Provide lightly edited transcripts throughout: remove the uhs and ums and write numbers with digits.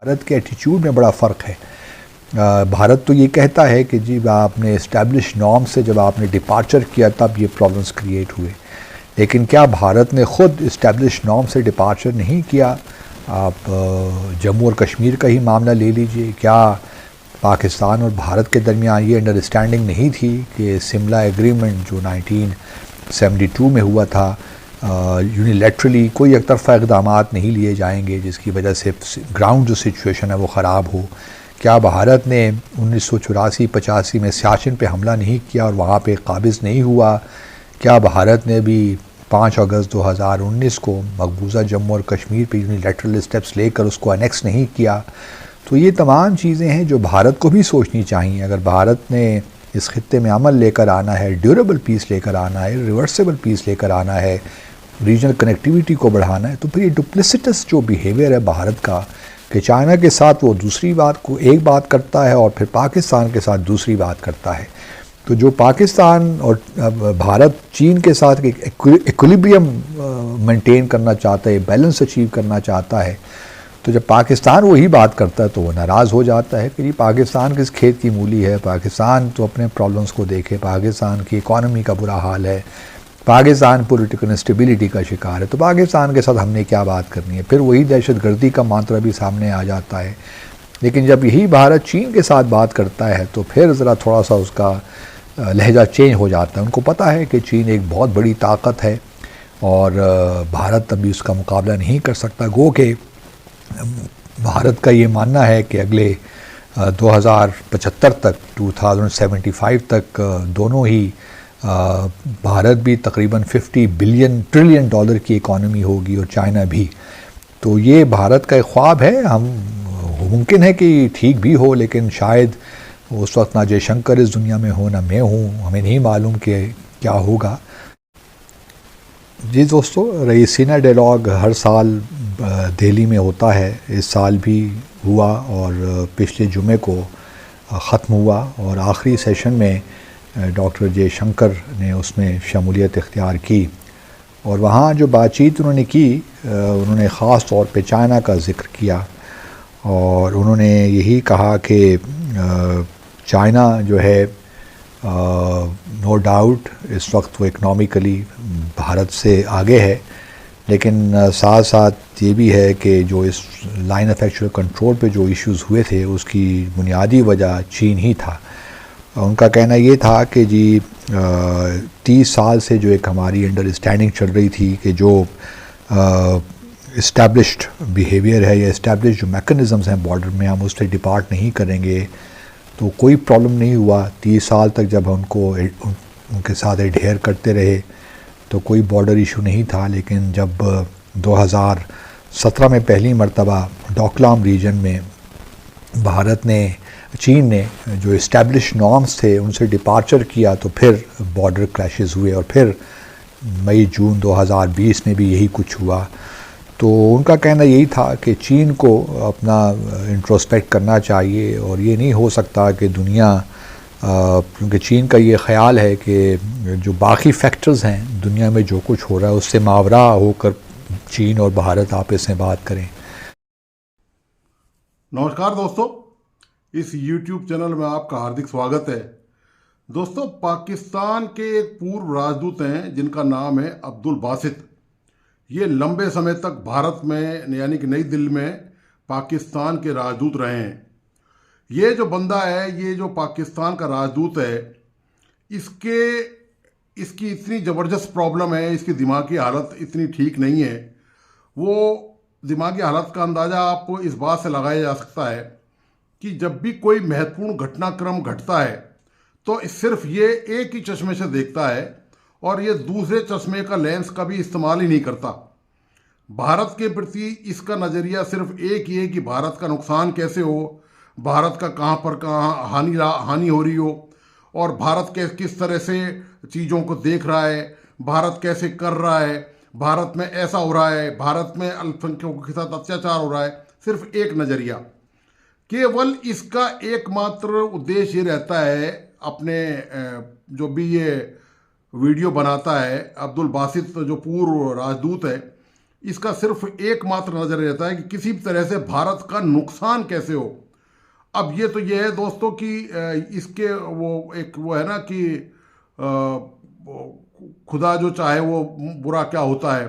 भारत के एटीट्यूड में बड़ा फ़र्क है। भारत तो ये कहता है कि जी आपने इस्टेब्लिश नॉर्म से जब आपने डिपार्चर किया तब ये प्रॉब्लम्स क्रिएट हुए, लेकिन क्या भारत ने ख़ुद इस्टेब्लिश नॉर्म से डिपार्चर नहीं किया? आप जम्मू और कश्मीर का ही मामला ले लीजिए। क्या पाकिस्तान और भारत के दरमियान ये अंडरस्टैंडिंग नहीं थी कि शिमला एग्रीमेंट जो 1972 में हुआ था, यूनिलैटरली कोई एक तरफा इक़दाम नहीं लिए जाएंगे जिसकी वजह से ग्राउंड जो सिचुएशन है वो ख़राब हो? क्या भारत ने 1984-85 में सियाचिन पे हमला नहीं किया और वहाँ पे काबिज़ नहीं हुआ? क्या भारत ने भी 5 अगस्त 2019 को मकबूजा जम्मू और कश्मीर पे यूनिलैटरल स्टेप्स लेकर उसको अनेक्स नहीं किया? तो ये तमाम चीज़ें हैं जो भारत को भी सोचनी चाहिए। अगर भारत ने इस खित्ते में अमल लेकर आना है, ड्यूरेबल पीस लेकर आना है, रिवर्सिबल पीस लेकर आना है, रीजनल कनेक्टिविटी को बढ़ाना है, तो फिर ये डुप्लिसिटस जो बिहेवियर है भारत का कि चाइना के साथ वो दूसरी बात को एक बात करता है और फिर पाकिस्तान के साथ दूसरी बात करता है। तो जो पाकिस्तान और भारत चीन के साथ इक्विलिब्रियम मेंटेन करना चाहता है, बैलेंस अचीव करना चाहता है, तो जब पाकिस्तान वही बात करता है तो वो नाराज़ हो जाता है कि ये पाकिस्तान किस खेत की मूली है, पाकिस्तान तो अपने प्रॉब्लम्स को देखे, पाकिस्तान की इकॉनमी का बुरा हाल है, पाकिस्तान पॉलिटिकल इंस्टेबिलिटी का शिकार है, तो पाकिस्तान के साथ हमने क्या बात करनी है? फिर वही दहशतगर्दी का मात्रा भी सामने आ जाता है। लेकिन जब यही भारत चीन के साथ बात करता है तो फिर ज़रा थोड़ा सा उसका लहजा चेंज हो जाता है। उनको पता है कि चीन एक बहुत बड़ी ताकत है और भारत अभी उसका मुकाबला नहीं कर सकता। गो के भारत का ये मानना है कि अगले 2075 तक 2075 तक दोनों ही भारत भी तकरीबन 50 बिलियन ट्रिलियन डॉलर की इकॉनमी होगी और चाइना भी। तो ये भारत का एक ख्वाब है। हम मुमकिन है कि ठीक भी हो, लेकिन शायद उस वक्त ना जयशंकर इस दुनिया में हो ना मैं हूँ, हमें नहीं मालूम कि क्या होगा। जी दोस्तों, रईसीना डायलॉग हर साल दिल्ली में होता है। इस साल भी हुआ और पिछले जुमे को ख़त्म हुआ और आखिरी सेशन में डॉक्टर जयशंकर ने उसमें शमूलियत इख्तियार की और वहाँ जो बातचीत उन्होंने की, उन्होंने ख़ास तौर पे चाइना का ज़िक्र किया और उन्होंने यही कहा कि चाइना जो है नो डाउट इस वक्त वो इकनॉमिकली भारत से आगे है, लेकिन साथ साथ ये भी है कि जो इस लाइन ऑफ एक्चुअल कंट्रोल पे जो इश्यूज़ हुए थे उसकी बुनियादी वजह चीन ही था। उनका कहना ये था कि जी 30 साल से जो एक हमारी अंडरस्टैंडिंग चल रही थी कि जो इस्टेब्लिश्ड बिहेवियर है या इस्टेब्लिश्ड जो मैकेनिज़म्स हैं बॉर्डर में, हम उससे डिपार्ट नहीं करेंगे तो कोई प्रॉब्लम नहीं हुआ। 30 साल तक जब उनको उनके साथ एडहेयर करते रहे तो कोई बॉर्डर इशू नहीं था। लेकिन जब 2017 में पहली मर्तबा डोकलाम रीजन में चीन ने जो इस्टेब्लिश नॉर्म्स थे उनसे डिपार्चर किया तो फिर बॉर्डर क्रैशेस हुए और फिर मई जून 2020 में भी यही कुछ हुआ। तो उनका कहना यही था कि चीन को अपना इंट्रोस्पेक्ट करना चाहिए और ये नहीं हो सकता कि दुनिया, क्योंकि चीन का ये ख्याल है कि जो बाकी फैक्टर्स हैं दुनिया में जो कुछ हो रहा है उससे मावरा होकर चीन और भारत आपस में बात करें। नमस्कार दोस्तों, इस YouTube चैनल में आपका हार्दिक स्वागत है। दोस्तों, पाकिस्तान के एक पूर्व राजदूत हैं जिनका नाम है अब्दुल बासित। ये लंबे समय तक भारत में यानी कि नई दिल्ली में पाकिस्तान के राजदूत रहे हैं। ये जो बंदा है, ये जो पाकिस्तान का राजदूत है, इसकी इतनी ज़बरदस्त प्रॉब्लम है, इसकी दिमागी हालत इतनी ठीक नहीं है। वो दिमागी हालत का अंदाज़ा आपको इस बात से लगाया जा सकता है कि जब भी कोई महत्वपूर्ण घटनाक्रम घटता है तो सिर्फ ये एक ही चश्मे से देखता है और ये दूसरे चश्मे का लेंस का भी इस्तेमाल ही नहीं करता। भारत के प्रति इसका नज़रिया सिर्फ एक ही है कि भारत का नुकसान कैसे हो, भारत का कहाँ हानि हो रही हो और भारत के किस तरह से चीज़ों को देख रहा है, भारत कैसे कर रहा है, भारत में ऐसा हो रहा है, भारत में अल्पसंख्यकों के साथ अत्याचार हो रहा है। सिर्फ एक नज़रिया, केवल इसका एकमात्र उद्देश्य ये रहता है, अपने जो भी ये वीडियो बनाता है अब्दुल बासित जो पूर्व राजदूत है, इसका सिर्फ एकमात्र नजर रहता है कि किसी भी तरह से भारत का नुकसान कैसे हो। अब ये है दोस्तों कि इसके वो है ना कि खुदा जो चाहे वो बुरा क्या होता है,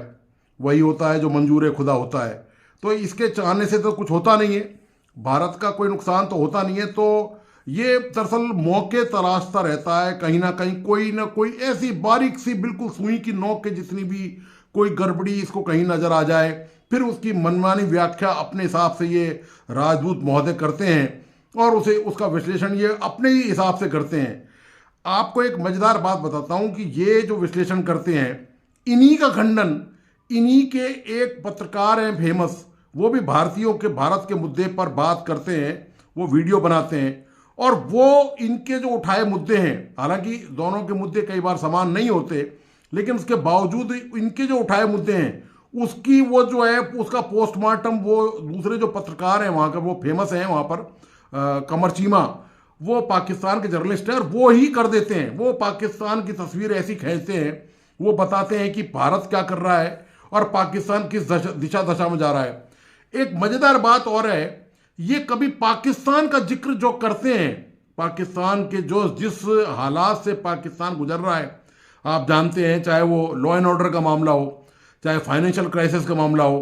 वही होता है जो मंजूर खुदा होता है। तो इसके चाहने से तो कुछ होता नहीं है, भारत का कोई नुकसान तो होता नहीं है। तो ये दरअसल मौके तलाशता रहता है, कहीं ना कोई ऐसी बारीक सी बिल्कुल सुई की नोक के जितनी भी कोई गड़बड़ी इसको कहीं नजर आ जाए, फिर उसकी मनमानी व्याख्या अपने हिसाब से ये राजदूत महोदय करते हैं और उसे उसका विश्लेषण ये अपने ही हिसाब से करते हैं। आपको एक मजेदार बात बताता हूं कि ये जो विश्लेषण करते हैं, इन्हीं का खंडन इन्हीं के एक पत्रकार हैं फेमस, वो भी भारतीयों के भारत के मुद्दे पर बात करते हैं, वो वीडियो बनाते हैं और वो इनके जो उठाए मुद्दे हैं, हालांकि दोनों के मुद्दे कई बार समान नहीं होते, लेकिन उसके बावजूद इनके जो उठाए मुद्दे हैं उसकी वो जो है उसका पोस्टमार्टम वो दूसरे जो पत्रकार हैं वहाँ का, वो फेमस हैं वहाँ पर कमर चीमा, वो पाकिस्तान के जर्नलिस्ट हैं और वो ही कर देते हैं। वो पाकिस्तान की तस्वीर ऐसी खींचते हैं, वो बताते हैं कि भारत क्या कर रहा है और पाकिस्तान किस दिशा दशा में जा रहा है। एक मजेदार बात और है, ये कभी पाकिस्तान का जिक्र जो करते हैं, पाकिस्तान के जो जिस हालात से पाकिस्तान गुजर रहा है, आप जानते हैं, चाहे वो लॉ एंड ऑर्डर का मामला हो, चाहे फाइनेंशियल क्राइसिस का मामला हो,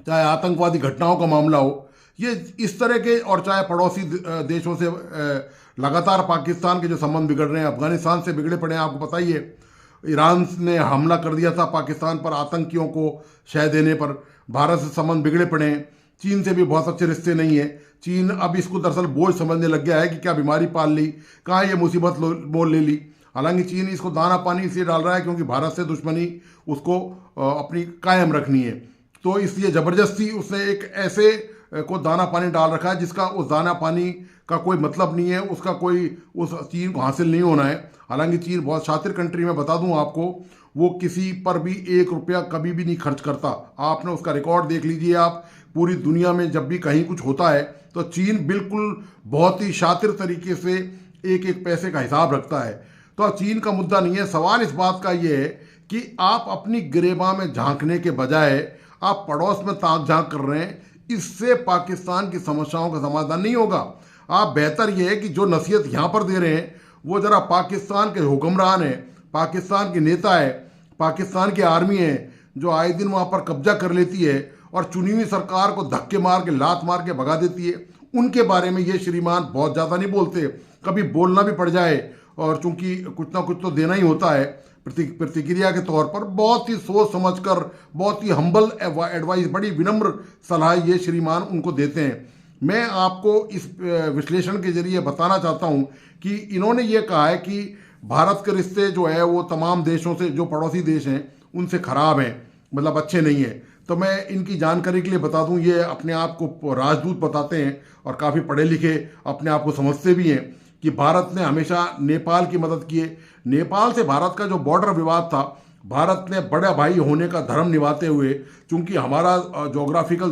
चाहे आतंकवादी घटनाओं का मामला हो, ये इस तरह के, और चाहे पड़ोसी देशों से लगातार पाकिस्तान के जो संबंध बिगड़ रहे हैं, अफगानिस्तान से बिगड़े पड़े हैं, आपको पता ही है, ईरान ने हमला कर दिया था पाकिस्तान पर आतंकियों को शह देने पर, भारत से संबंध बिगड़े पड़े हैं, चीन से भी बहुत अच्छे रिश्ते नहीं है। चीन अब इसको दरअसल बोझ समझने लग गया है कि क्या बीमारी पाल ली, कहाँ ये मुसीबत मोल ले ली। हालांकि चीन इसको दाना पानी इसलिए डाल रहा है क्योंकि भारत से दुश्मनी उसको अपनी कायम रखनी है, तो इसलिए ज़बरदस्ती उसने एक ऐसे को दाना पानी डाल रखा है जिसका उस दाना पानी का कोई मतलब नहीं है, उसका कोई उस चीन को हासिल नहीं होना है। हालांकि चीन बहुत शातिर कंट्री, मैं बता दूं आपको, वो किसी पर भी 1 रुपया कभी भी नहीं खर्च करता। आपने उसका रिकॉर्ड देख लीजिए, आप पूरी दुनिया में जब भी कहीं कुछ होता है तो चीन बिल्कुल बहुत ही शातिर तरीके से एक एक पैसे का हिसाब रखता है। तो चीन का मुद्दा नहीं है, सवाल इस बात का ये है कि आप अपनी गिरेबां में झांकने के बजाय आप पड़ोस में ताक झांक कर रहे हैं, इससे पाकिस्तान की समस्याओं का समाधान नहीं होगा। आप बेहतर ये है कि जो नसीहत यहाँ पर दे रहे हैं वो जरा पाकिस्तान के हुक्मरान है, पाकिस्तान के नेता है, पाकिस्तान की आर्मी है जो आए दिन वहाँ पर कब्जा कर लेती है और चुनी हुई सरकार को धक्के मार के लात मार के भगा देती है, उनके बारे में ये श्रीमान बहुत ज़्यादा नहीं बोलते। कभी बोलना भी पड़ जाए और चूंकि कुछ ना कुछ तो देना ही होता है प्रतिक्रिया के तौर पर, बहुत ही सोच समझकर, बहुत ही हम्बल एडवाइस, बड़ी विनम्र सलाह ये श्रीमान उनको देते हैं। मैं आपको इस विश्लेषण के जरिए बताना चाहता हूं कि इन्होंने ये कहा है कि भारत के रिश्ते जो है वो तमाम देशों से, जो पड़ोसी देश हैं उनसे खराब हैं, मतलब अच्छे नहीं हैं। तो मैं इनकी जानकारी के लिए बता दूं, ये अपने आप को राजदूत बताते हैं और काफ़ी पढ़े लिखे अपने आप को समझते भी हैं कि भारत ने हमेशा नेपाल की मदद की है। नेपाल से भारत का जो बॉर्डर विवाद था, भारत ने बड़ा भाई होने का धर्म निभाते हुए, चूंकि हमारा जोग्राफिकल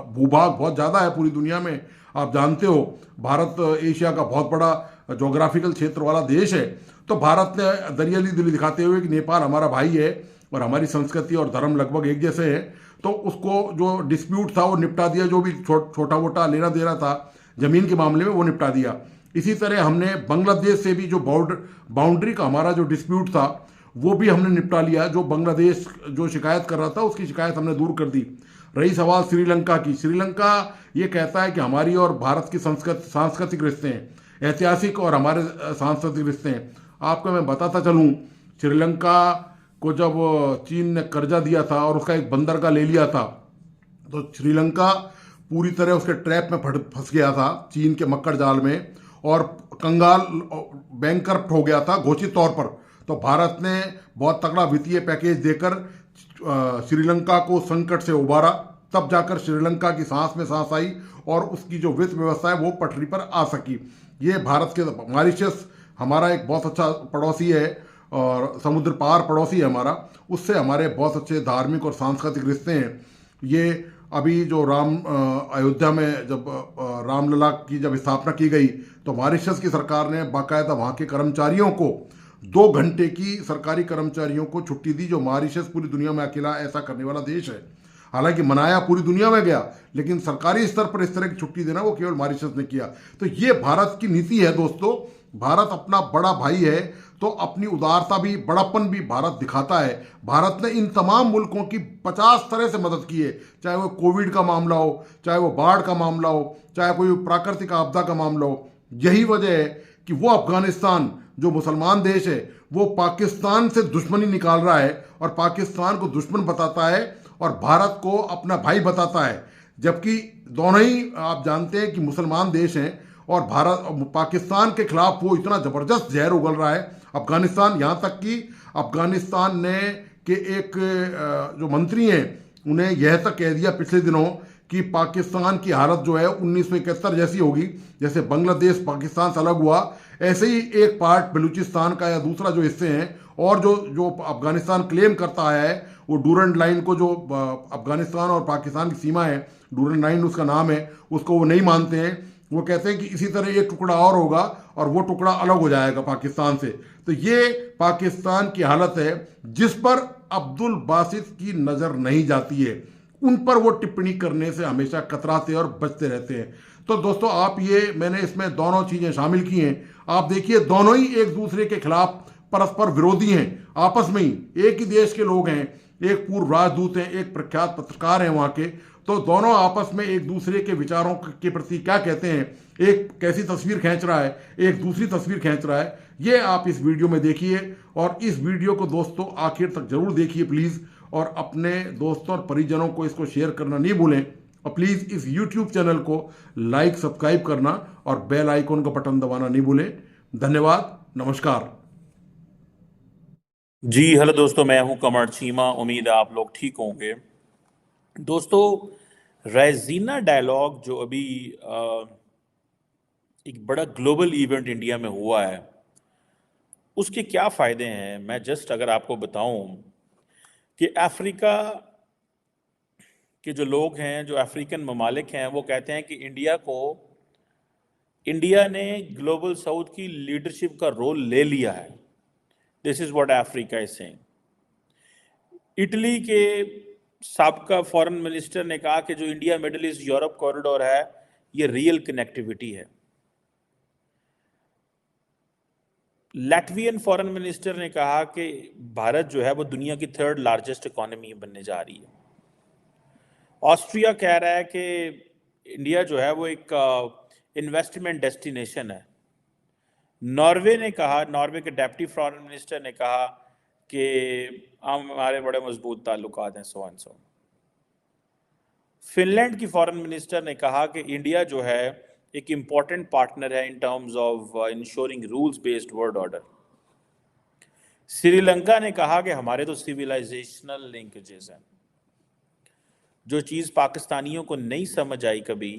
भूभाग बहुत ज़्यादा है पूरी दुनिया में, आप जानते हो भारत एशिया का बहुत बड़ा जोग्राफिकल क्षेत्र वाला देश है, तो भारत ने दरियाली दिली दिखाते हुए कि नेपाल हमारा भाई है और हमारी संस्कृति और धर्म लगभग एक जैसे हैं, तो उसको जो डिस्प्यूट था वो निपटा दिया, जो भी छोटा मोटा लेना देना था जमीन के मामले में वो निपटा दिया। इसी तरह हमने बांग्लादेश से भी जो बाउंड्री का हमारा जो डिस्प्यूट था वो भी हमने निपटा लिया। जो बांग्लादेश जो शिकायत कर रहा था उसकी शिकायत हमने दूर कर दी। रही सवाल श्रीलंका की, श्रीलंका ये कहता है कि हमारी और भारत की सांस्कृतिक रिश्ते हैं, ऐतिहासिक और हमारे सांस्कृतिक रिश्ते हैं। आपको मैं बताता चलूँ, श्रीलंका को जब चीन ने कर्जा दिया था और उसका एक बंदरगाह ले लिया था, तो श्रीलंका पूरी तरह उसके ट्रैप में फंस गया था, चीन के मक्कड़ जाल में, और कंगाल बैंकरप्ट हो गया था घोषित तौर पर। तो भारत ने बहुत तगड़ा वित्तीय पैकेज देकर श्रीलंका को संकट से उबारा, तब जाकर श्रीलंका की सांस में सांस आई और उसकी जो वित्त व्यवस्था है वो पटरी पर आ सकी। ये भारत के, मॉरिशस हमारा एक बहुत अच्छा पड़ोसी है और समुद्र पार पड़ोसी है हमारा, उससे हमारे बहुत अच्छे धार्मिक और सांस्कृतिक रिश्ते हैं। ये अभी जो अयोध्या में जब रामलला की जब स्थापना की गई तो मॉरिशस की सरकार ने बाकायदा वहाँ के कर्मचारियों को 2 घंटे की सरकारी कर्मचारियों को छुट्टी दी, जो मॉरिशस पूरी दुनिया में अकेला ऐसा करने वाला देश है। हालांकि मनाया पूरी दुनिया में गया, लेकिन सरकारी स्तर पर इस तरह की छुट्टी देना वो केवल मॉरिशस ने किया। तो ये भारत की नीति है दोस्तों। भारत अपना बड़ा भाई है, तो अपनी उदारता भी, बड़ापन भी भारत दिखाता है। भारत ने इन तमाम मुल्कों की 50 तरह से मदद की है, चाहे वो कोविड का मामला हो, चाहे वो बाढ़ का मामला हो, चाहे कोई प्राकृतिक आपदा का मामला हो। यही वजह है कि वो अफगानिस्तान जो मुसलमान देश है, वो पाकिस्तान से दुश्मनी निकाल रहा है और पाकिस्तान को दुश्मन बताता है और भारत को अपना भाई बताता है। जबकि दोनों ही आप जानते हैं कि मुसलमान देश हैं, और भारत पाकिस्तान के खिलाफ वो इतना ज़बरदस्त जहर उगल रहा है। अफगानिस्तान, यहाँ तक कि अफगानिस्तान ने के एक जो मंत्री हैं, उन्हें यह तक कह दिया पिछले दिनों कि पाकिस्तान की हालत जो है 1971 जैसी होगी। जैसे बांग्लादेश पाकिस्तान से अलग हुआ, ऐसे ही एक पार्ट बलूचिस्तान का या दूसरा जो हिस्से हैं, और जो जो अफगानिस्तान क्लेम करता आया है, वो डूरंड लाइन को, जो अफगानिस्तान और पाकिस्तान की सीमा है, डूरंड लाइन उसका नाम है, उसको वो नहीं मानते हैं। वो कहते हैं कि इसी तरह एक टुकड़ा और होगा और वो टुकड़ा अलग हो जाएगा पाकिस्तान से। तो ये पाकिस्तान की हालत है, जिस पर अब्दुल बासित की नज़र नहीं जाती है। उन पर वो टिप्पणी करने से हमेशा कतराते और बचते रहते हैं। तो दोस्तों, आप ये, मैंने इसमें दोनों चीज़ें शामिल की हैं। आप देखिए, दोनों ही एक दूसरे के खिलाफ परस्पर विरोधी हैं, आपस में ही एक ही देश के लोग हैं। एक पूर्व राजदूत हैं, एक प्रख्यात पत्रकार हैं वहाँ के। तो दोनों आपस में एक दूसरे के विचारों के प्रति क्या कहते हैं, एक कैसी तस्वीर खींच रहा है, एक दूसरी तस्वीर खींच रहा है, ये आप इस वीडियो में देखिए। और इस वीडियो को दोस्तों आखिर तक जरूर देखिए प्लीज़, और अपने दोस्तों और परिजनों को इसको शेयर करना नहीं भूलें। और प्लीज़ इस यूट्यूब चैनल को लाइक, सब्सक्राइब करना और बेल आइकॉन का बटन दबाना नहीं भूलें। धन्यवाद, नमस्कार। जी हेलो दोस्तों, मैं हूं कमर चीमा। उम्मीद है आप लोग ठीक होंगे। दोस्तों, रेजीना डायलॉग जो अभी एक बड़ा ग्लोबल इवेंट इंडिया में हुआ है, उसके क्या फ़ायदे हैं, मैं जस्ट अगर आपको बताऊं कि अफ्रीका के जो लोग हैं, जो अफ्रीकन ममालिक हैं, वो कहते हैं कि इंडिया ने ग्लोबल साउथ की लीडरशिप का रोल ले लिया है। This is what Africa is saying. Italy के साबका फॉरेन मिनिस्टर ने कहा कि जो India middle east Europe corridor है, ये रियल कनेक्टिविटी है। लैटवियन फॉरेन मिनिस्टर ने कहा कि भारत जो है वो दुनिया की 3rd लार्जेस्ट इकोनॉमी बनने जा रही है। ऑस्ट्रिया कह रहा है कि इंडिया जो है वो एक इन्वेस्टमेंट डेस्टिनेशन है। नॉर्वे ने कहा, नॉर्वे के डेप्टी फॉरेन मिनिस्टर ने कहा कि हमारे बड़े मजबूत ताल्लुकात हैं, सो एंड सो। फिनलैंड की फॉरेन मिनिस्टर ने कहा कि इंडिया जो है एक इम्पॉर्टेंट पार्टनर है in terms of ensuring rules based world order. Sri Lanka ने कहा कि हमारे तो सिविलाइजेशनल लिंकेजेस हैं। जो चीज़ पाकिस्तानियों को नहीं समझ आई कभी,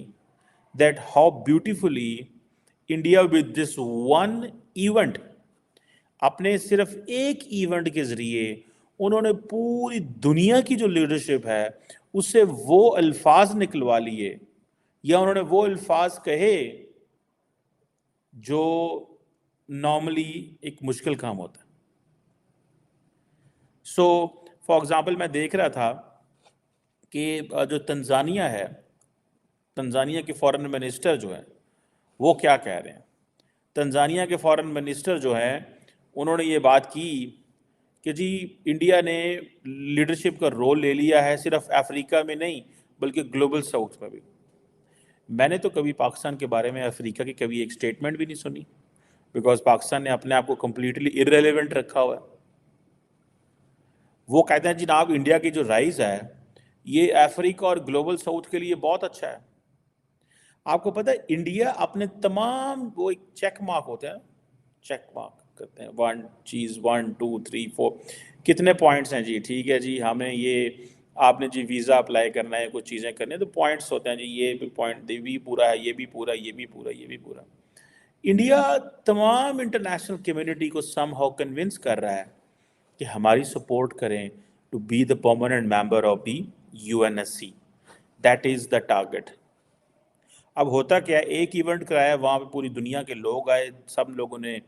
that how beautifully India with this one event, अपने सिर्फ एक इवेंट के जरिए उन्होंने पूरी दुनिया की जो लीडरशिप है उससे वो अल्फाज निकलवा लिए, या उन्होंने वो अल्फाज कहे जो नॉर्मली एक मुश्किल काम होता है। सो फॉर एग्जाम्पल, मैं देख रहा था कि जो तंजानिया है, तंजानिया के फॉरेन मिनिस्टर जो है वो क्या कह रहे हैं। तंजानिया के फॉरेन मिनिस्टर जो हैं, उन्होंने ये बात की कि जी इंडिया ने लीडरशिप का रोल ले लिया है, सिर्फ अफ्रीका में नहीं बल्कि ग्लोबल साउथ में भी। मैंने तो कभी पाकिस्तान के बारे में अफ्रीका की कभी एक स्टेटमेंट भी नहीं सुनी, बिकॉज पाकिस्तान ने अपने आप को कम्प्लीटली इररेलेवेंट रखा हुआ है। वो कहते हैं जनाब इंडिया की जो राइज है ये अफ्रीका और ग्लोबल साउथ के लिए बहुत अच्छा है। आपको पता है इंडिया अपने तमाम, वो एक चेक मार्क होते हैं, चेक मार्क करते हैं, 1 2 3 4 कितने पॉइंट्स हैं जी, ठीक है जी, हमें ये आपने जी वीज़ा अप्लाई करना है, कुछ चीज़ें करनी है, तो पॉइंट्स होते हैं जी, ये भी पॉइंट, ये भी पूरा है, ये भी पूरा, ये भी पूरा, ये भी पूरा। इंडिया तमाम इंटरनेशनल कम्युनिटी को समहाउ कन्विंस कर रहा है कि हमारी सपोर्ट करें to be the permanent member of the UNSC। That is the target. अब होता क्या है, एक इवेंट कराया, वहाँ पे पूरी दुनिया के लोग आए, सब लोगों ने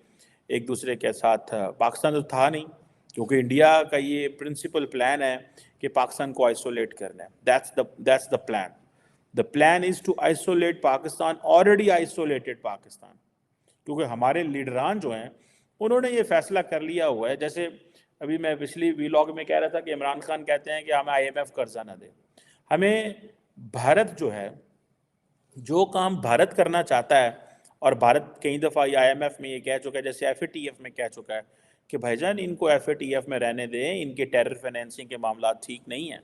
एक दूसरे के साथ। पाकिस्तान तो था नहीं, क्योंकि इंडिया का ये प्रिंसिपल प्लान है कि पाकिस्तान को आइसोलेट करना है। That's the plan. The plan is to isolate Pakistan, already isolated Pakistan, क्योंकि हमारे लीडरान जो हैं उन्होंने ये फैसला कर लिया हुआ है। जैसे अभी मैं पिछली वीलॉग में कह रहा था कि इमरान खान कहते हैं कि हमें IMF कर्जा ना दे। हमें भारत जो है, जो काम भारत करना चाहता है, और भारत कई दफ़ा IMF में ये कह चुका है, जैसे FATF में कह चुका है कि भाईजान इनको FATF में रहने दें, इनके टेरर फाइनेंसिंग के मामला ठीक नहीं हैं,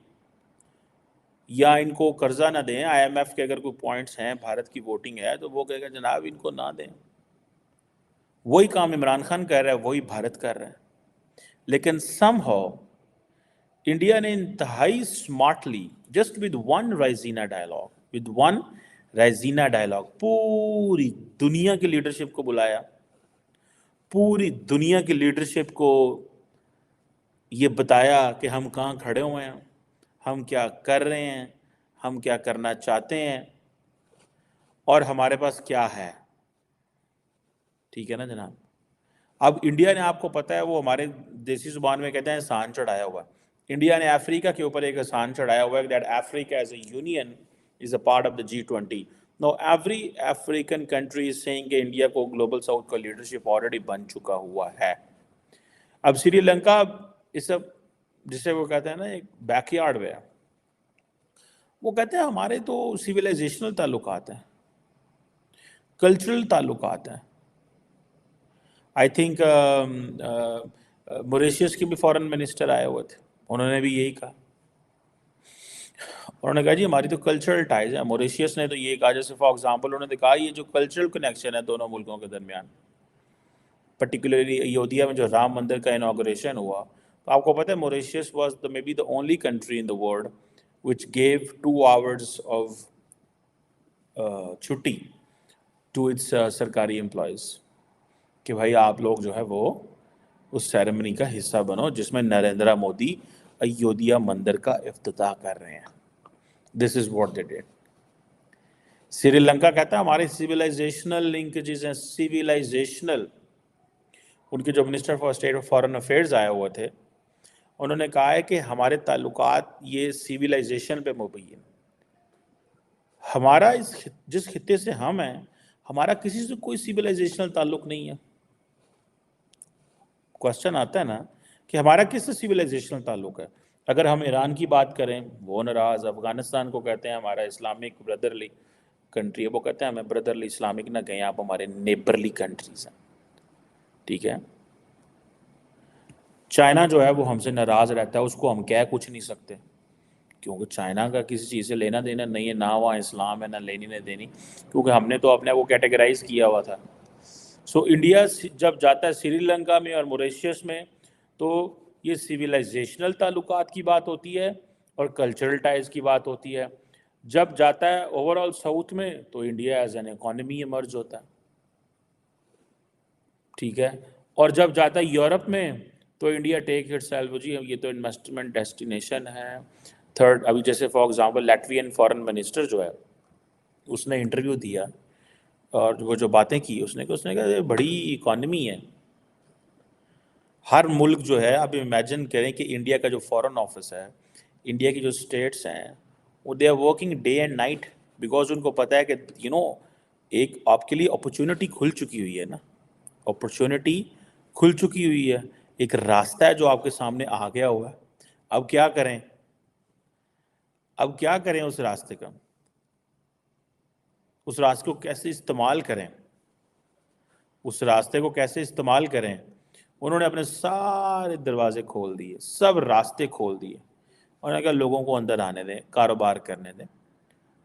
या इनको कर्जा ना दें। IMF के अगर कोई पॉइंट्स हैं, भारत की वोटिंग है, तो वो कहेगा जनाब इनको ना दें। वही काम इमरान खान कर रहा है, वही भारत कर रहा है। लेकिन समहाउ इंडिया ने इंतहाई smartly, just with one Raisina dialogue, पूरी दुनिया की लीडरशिप को बुलाया, पूरी दुनिया की लीडरशिप को ये बताया कि हम कहाँ खड़े हुए हैं, हम क्या कर रहे हैं, हम क्या करना चाहते हैं, और हमारे पास क्या है। ठीक है ना जनाब। अब इंडिया ने, आपको पता है, वो हमारे देसी जुबान में कहते हैं एहसान चढ़ाया हुआ। इंडिया ने अफ्रीका के ऊपर एक एहसान चढ़ाया हुआ है, that Africa as a union is a part of the G20। Now every African country is saying कि इंडिया को ग्लोबल साउथ का लीडरशिप ऑलरेडी बन चुका हुआ है। अब श्रीलंका इस सब, जिसे वो कहते हैं ना एक बैकयार्ड में है, वो कहते हैं हमारे तो सिविलाइजेशनल ताल्लुकात हैं, कल्चरल ताल्लुकात हैं। आई थिंक मॉरिशस के भी फॉरेन मिनिस्टर आए हुए थे, उन्होंने भी यही कहा। उन्होंने कहा जी हमारी तो कल्चरल टाइज है। मॉरिशस ने तो ये कहा, जैसे फॉर एग्जांपल उन्होंने कहा ये जो कल्चरल कनेक्शन है दोनों मुल्कों के दरमियान, पर्टिकुलरली अयोध्या में जो राम मंदिर का इनाग्रेशन हुआ, तो आपको पता है Mauritius was the may be the only country in the world which gave 2 hours of छुट्टी टू इट्स सरकारी एम्प्लॉयज़, कि भाई आप लोग जो है वो उस सेरेमनी का हिस्सा बनो जिसमें नरेंद्र मोदी अयोध्या मंदिर का इफ्तिताह कर रहे हैं। This is what they did. Sri Lanka कहता है हमारे सिविलाइजेशनल लिंकेजेस हैं, सिविलाइजेशनल। उनके जो minister for state of foreign affairs आए हुए थे, उन्होंने कहा है कि हमारे ताल्लुकात ये सिविलाइजेशन पे मुबैन। हमारा जिस खित्ते से हम हैं, हमारा किसी से कोई सिविलाइजेशनल ताल्लुक नहीं है। क्वेश्चन आता है ना कि हमारा किससे सिविलाइजेशनल ताल्लुक है। अगर हम ईरान की बात करें, वो नाराज़। अफगानिस्तान को कहते हैं हमारा इस्लामिक ब्रदरली कंट्री है, वो कहते हैं हमें ब्रदरली इस्लामिक ना कहें, आप हमारे नेबरली कंट्रीज हैं। ठीक है। चाइना जो है वो हमसे नाराज़ रहता है, उसको हम कह कुछ नहीं सकते, क्योंकि चाइना का किसी चीज़ से लेना देना नहीं है, ना वहाँ इस्लाम है ना लेनी ना देनी, क्योंकि हमने तो अपने वो कैटेगराइज किया हुआ था। सो इंडिया जब जाता है श्रीलंका में और मॉरिशस में, तो ये सिविलाइजेशनल ताल्लुकात की बात होती है और कल्चरल टाइज की बात होती है। जब जाता है ओवरऑल साउथ में, तो India as an economy emerge होता है। ठीक है। और जब जाता है यूरोप में, तो इंडिया टेक इटसेल्फ, जी ये तो इन्वेस्टमेंट डेस्टिनेशन है। थर्ड, अभी जैसे फॉर एग्जांपल लैटवियन फॉरेन मिनिस्टर जो है, उसने इंटरव्यू दिया और वो जो बातें की, उसने कहा ये बड़ी इकॉनमी है। हर मुल्क जो है, आप इमेजिन करें कि इंडिया का जो फॉरेन ऑफिस है, इंडिया की जो स्टेट्स हैं, वो they are working day and night, because उनको पता है कि एक आपके लिए अपॉर्चुनिटी खुल चुकी हुई है ना, अपॉर्चुनिटी खुल चुकी हुई है, एक रास्ता है जो आपके सामने आ गया हुआ है। अब क्या करें, अब क्या करें उस रास्ते का, उस रास्ते को कैसे इस्तेमाल करें, उस रास्ते को कैसे इस्तेमाल करें। उन्होंने अपने सारे दरवाजे खोल दिए, सब रास्ते खोल दिए। उन्होंने कहा लोगों को अंदर आने दें, कारोबार करने दें।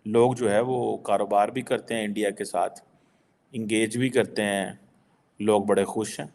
लोग जो है वो कारोबार भी करते हैं इंडिया के साथ, इंगेज भी करते हैं, लोग बड़े खुश हैं।